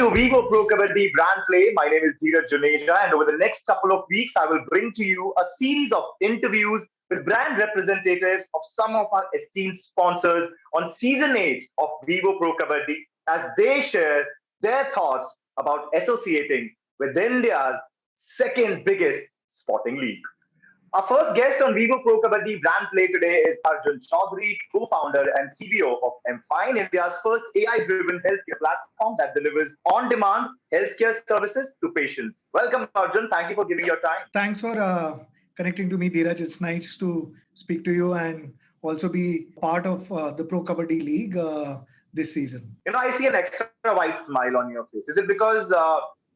to Vivo Pro Kabbaddi brand play. My name is Dheeraj Juneja, and over the next couple of weeks, I will bring to you a series of interviews with brand representatives of some of our esteemed sponsors on season 8 of Vivo Pro Kabbaddi as they share their thoughts about associating with India's second biggest sporting league. Our first guest on Vivo Pro Kabbaddi brand play today is Arjun Chaudhary, co-founder and CBO of Mfine, India's first AI-driven healthcare platform that delivers on-demand healthcare services to patients. Welcome, Arjun. Thank you for giving your time. Thanks for connecting to me, Dheeraj. It's nice to speak to you and also be part of the Pro Kabaddi League this season. I see an extra wide smile on your face. Is it because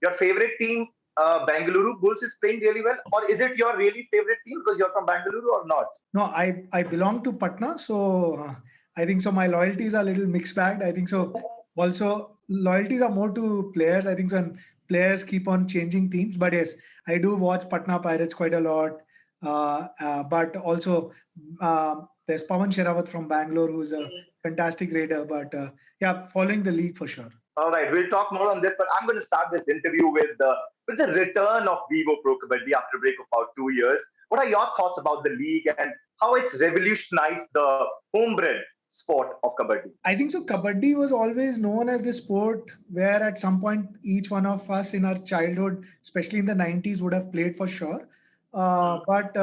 your favorite team, Bengaluru Bulls, is playing really well, or is it your really favorite team because you're from Bengaluru or not? No, I belong to Patna, so I think so. My loyalties are a little mixed bagged. I think so. Also, loyalties are more to players. I think so. And players keep on changing teams, but yes, I do watch Patna Pirates quite a lot. But also, there's Pawan Sherawat from Bangalore, who's a fantastic raider. But yeah, following the league for sure. All right, we'll talk more on this, but I'm going to start this interview with the return of Vivo Pro Kabbaddi after a break of about 2 years. What are your thoughts about the league and how it's revolutionized the homebred sport of Kabaddi? I think so. Kabaddi was always known as the sport where at some point each one of us in our childhood, especially in the 90s, would have played for sure. But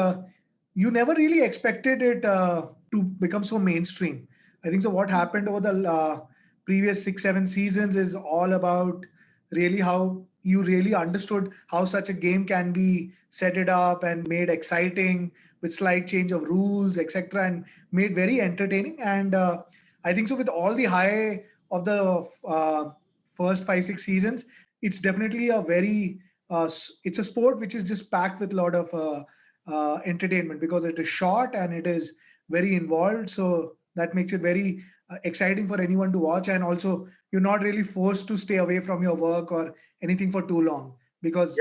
you never really expected it to become so mainstream. I think so. What happened over the previous 6-7 seasons is all about really how you really understood how such a game can be set it up and made exciting with slight change of rules, etc., and made very entertaining. And I think so with all the high of the first 5-6 seasons, it's definitely a very it's a sport which is just packed with a lot of entertainment because it is short and it is very involved. So that makes it very exciting for anyone to watch, and also you're not really forced to stay away from your work or anything for too long because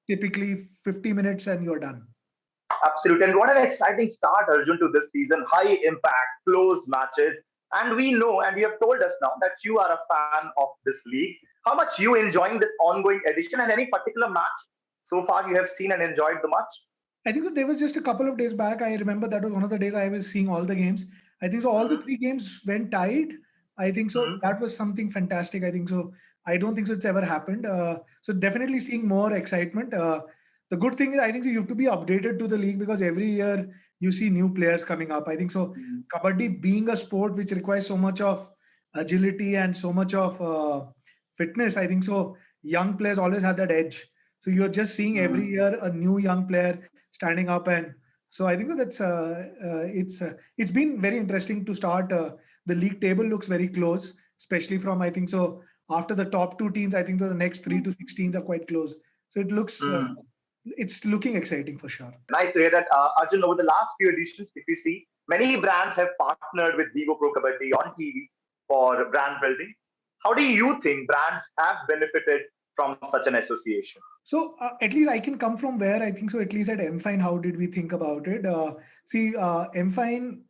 typically 50 minutes and you're done. Absolutely. And what an exciting start, Arjun, to this season. High impact, close matches. And we know, and you have told us now that you are a fan of this league. How much you enjoying this ongoing edition and any particular match so far you have seen and enjoyed the match? I think so. There was just a couple of days back. I remember that was one of the days I was seeing all the games. I think so. All the 3 games went tied. I think so. That was something fantastic. I think so. I don't think so it's ever happened. So definitely seeing more excitement. The good thing is I think so you have to be updated to the league because every year you see new players coming up. I think so. Kabaddi being a sport which requires so much of agility and so much of fitness, I think so. Young players always have that edge. So you're just seeing every year a new young player standing up, and so I think that's it's been very interesting to start. The league table looks very close, especially from I think so after the top 2 teams. I think the next 3 to 6 teams are quite close. So it looks it's looking exciting for sure. Nice to hear that, Arjun. Over the last few editions, if you see, many brands have partnered with Vivo Pro Kabbaddi on TV for brand building. How do you think brands have benefited from such an association? So at least I can come from where I think so. At least at Mfine, how did we think about it? Mfine,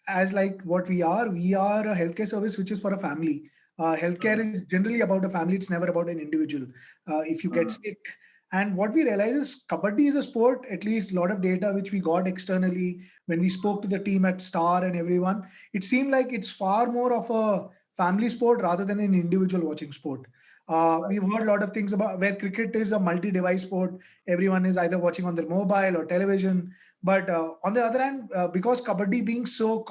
as like what we are a healthcare service which is for a family. Healthcare is generally about a family. It's never about an individual. If you get sick. And what we realize is Kabaddi is a sport, at least a lot of data which we got externally when we spoke to the team at Star and everyone, it seemed like it's far more of a family sport rather than an individual watching sport. We've heard a lot of things about where cricket is a multi-device sport. Everyone is either watching on their mobile or television. But on the other hand, because Kabaddi being so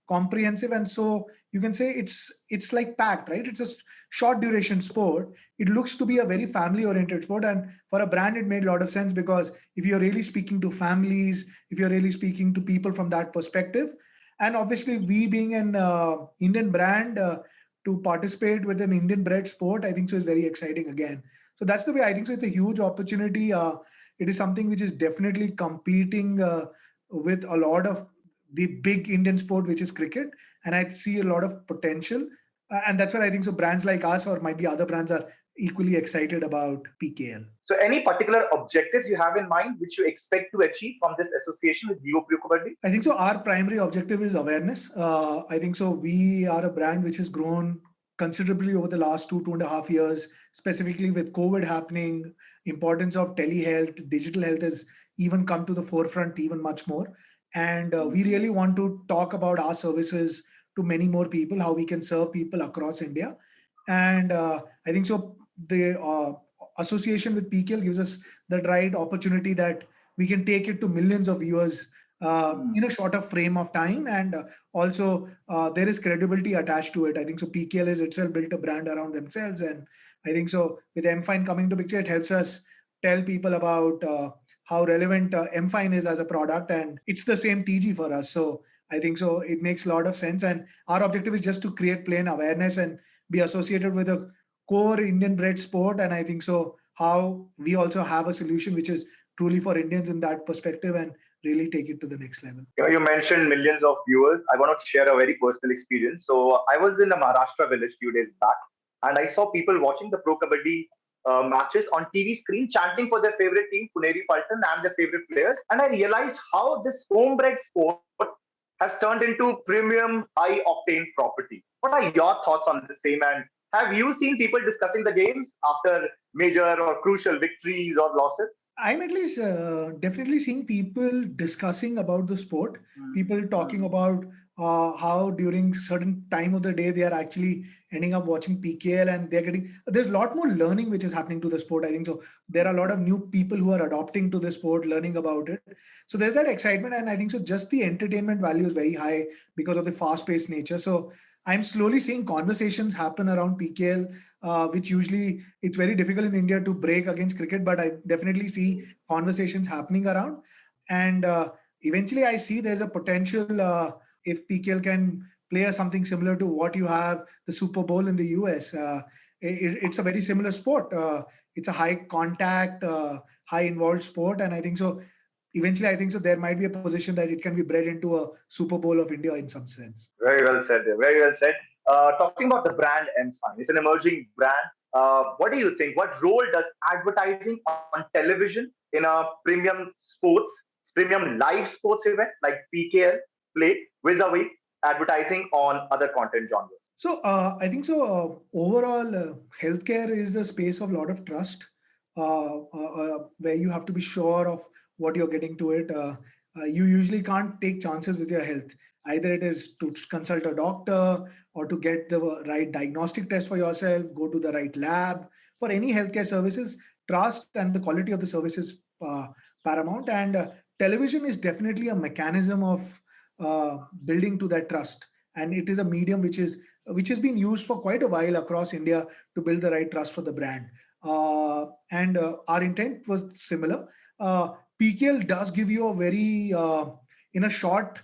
comprehensive and so you can say it's like packed, right? It's a short duration sport. It looks to be a very family oriented sport, and for a brand it made a lot of sense because if you're really speaking to families, if you're really speaking to people from that perspective, and obviously we being an Indian brand to participate with an Indian bred sport, I think so is very exciting again. So that's the way I think so. It's a huge opportunity. It is something which is definitely competing with a lot of the big Indian sport, which is cricket. And I see a lot of potential. And that's what I think so brands like us or might be other brands are equally excited about PKL. So any particular objectives you have in mind which you expect to achieve from this association with Vivo Pro Kabbaddi? I think so our primary objective is awareness. I think so we are a brand which has grown considerably over the last 2.5 years, specifically with COVID happening. Importance of telehealth, digital health has even come to the forefront even much more. And we really want to talk about our services to many more people, how we can serve people across India. And I think so. The association with PKL gives us the right opportunity that we can take it to millions of viewers in a shorter frame of time. And also, there is credibility attached to it. I think so. PKL has itself built a brand around themselves. And I think so. With MFine coming to picture, it helps us tell people about how relevant MFine is as a product. And it's the same TG for us. So I think so. It makes a lot of sense. And our objective is just to create plain awareness and be associated with a core Indian bred sport. And I think so how we also have a solution which is truly for Indians in that perspective and really take it to the next level. You mentioned millions of viewers. I want to share a very personal experience. So I was in a Maharashtra village few days back, and I saw people watching the Pro Kabbaddi matches on TV screen, chanting for their favorite team, Puneri Paltan, and their favorite players. And I realized how this homebred sport has turned into premium, high octane property. What are your thoughts on the same? And have you seen people discussing the games after major or crucial victories or losses? I'm at least definitely seeing people discussing about the sport, people talking about how during certain time of the day they are actually ending up watching PKL and they're getting, there's a lot more learning which is happening to the sport. I think so. There are a lot of new people who are adopting to the sport, learning about it. So there's that excitement. And I think so just the entertainment value is very high because of the fast paced nature. So I'm slowly seeing conversations happen around PKL, which usually it's very difficult in India to break against cricket, but I definitely see conversations happening around. And eventually I see there's a potential if PKL can play something similar to what you have the Super Bowl in the US. It's a very similar sport. It's a high contact, high involved sport. And I think so eventually I think so there might be a position that it can be bred into a Super Bowl of India in some sense. Very well said. Very well said. Talking about the brand M-Fun, it's an emerging brand. What do you think? What role does advertising on television in a premium sports, premium live sports event like PKL play vis-a-vis advertising on other content genres? So I think so. Overall, healthcare is a space of a lot of trust, where you have to be sure of what you're getting to it. You usually can't take chances with your health. Either it is to consult a doctor or to get the right diagnostic test for yourself, go to the right lab. For any healthcare services, trust and the quality of the service is paramount. And television is definitely a mechanism of building to that trust. And it is a medium which has been used for quite a while across India to build the right trust for the brand. And our intent was similar. PKL does give you a very, in a short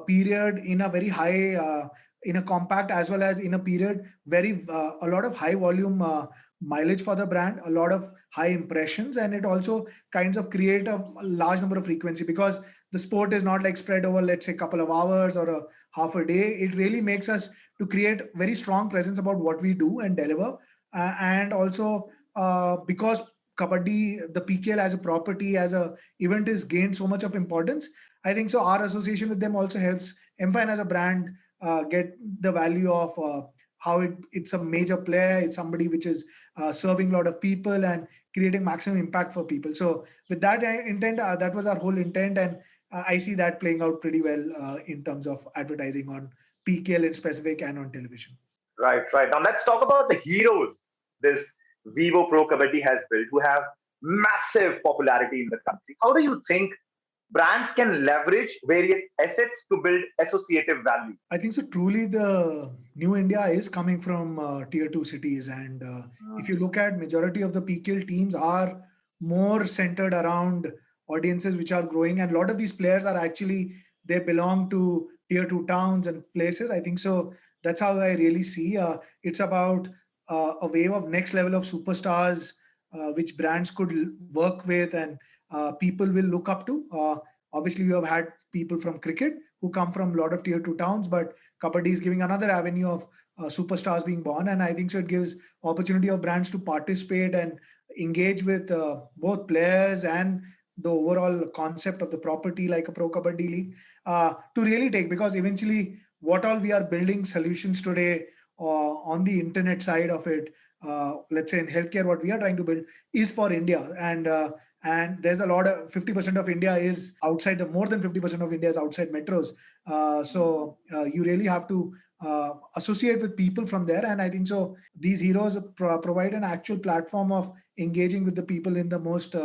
period, in a very high, in a compact as well as in a period, a lot of high volume mileage for the brand, a lot of high impressions, and it also kinds of create a large number of frequency because the sport is not like spread over, let's say, a couple of hours or a half a day. It really makes us to create very strong presence about what we do and deliver. And also because Kabaddi, the PKL as a property, as a event is gained so much of importance. I think so our association with them also helps MFine as a brand get the value of how it's a major player. It's somebody which is serving a lot of people and creating maximum impact for people. So with that intent, that was our whole intent. And I see that playing out pretty well in terms of advertising on PKL in specific and on television. Right, right. Now let's talk about the heroes this Vivo Pro Kabbaddi has built, who have massive popularity in the country. How do you think brands can leverage various assets to build associative value? I think so. Truly, the new India is coming from tier two cities, and if you look at majority of the PKL teams are more centered around audiences which are growing, and a lot of these players are actually they belong to tier two towns and places. I think so. That's how I really see. It's about a wave of next level of superstars, which brands could work with, and people will look up to. Obviously, you have had people from cricket who come from a lot of tier two towns, but Kabaddi is giving another avenue of superstars being born. And I think so it gives opportunity of brands to participate and engage with both players and the overall concept of the property like a Pro Kabaddi League to really take, because eventually what all we are building solutions today on the internet side of it, let's say in healthcare, what we are trying to build is for India. And there's a lot of 50% of India is outside, the more than 50% of India is outside metros. So you really have to associate with people from there. And I think so these heroes provide an actual platform of engaging with the people in the most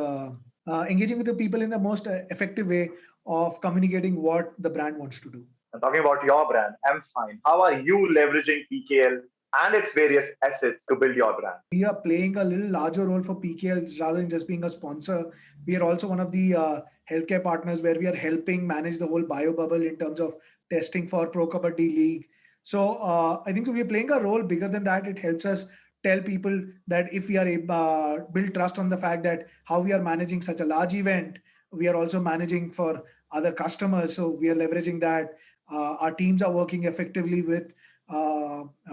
effective way of communicating what the brand wants to do. And talking about your brand, I'm fine. How are you leveraging PKL and its various assets to build your brand? We are playing a little larger role for PKL rather than just being a sponsor. We are also one of the healthcare partners where we are helping manage the whole bio bubble in terms of testing for Pro Kabbaddi League. So I think so we are playing a role bigger than that. It helps us tell people that if we are build trust on the fact that how we are managing such a large event, we are also managing for other customers. So we are leveraging that. Our teams are working effectively with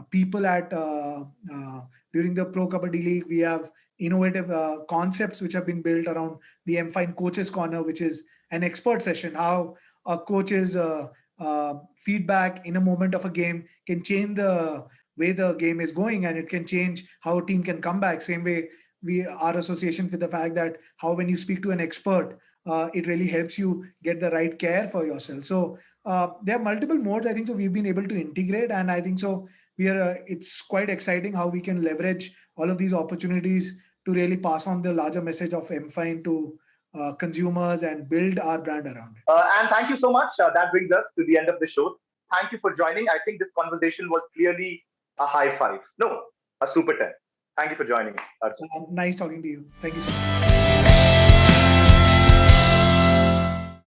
people at during the Pro Kabbaddi League. We have innovative concepts which have been built around the M-Fine Coaches Corner, which is an expert session. How a coach's feedback in a moment of a game can change the way the game is going, and it can change how a team can come back. Same way, we our association with the fact that how when you speak to an expert, it really helps you get the right care for yourself. So there are multiple modes. I think so we've been able to integrate, and I think so we are. It's quite exciting how we can leverage all of these opportunities to really pass on the larger message of M-Fine to consumers and build our brand around it. And thank you so much. That brings us to the end of the show. Thank you for joining. I think this conversation was clearly a high five. No, a super 10. Thank you for joining. Nice talking to you. Thank you so much.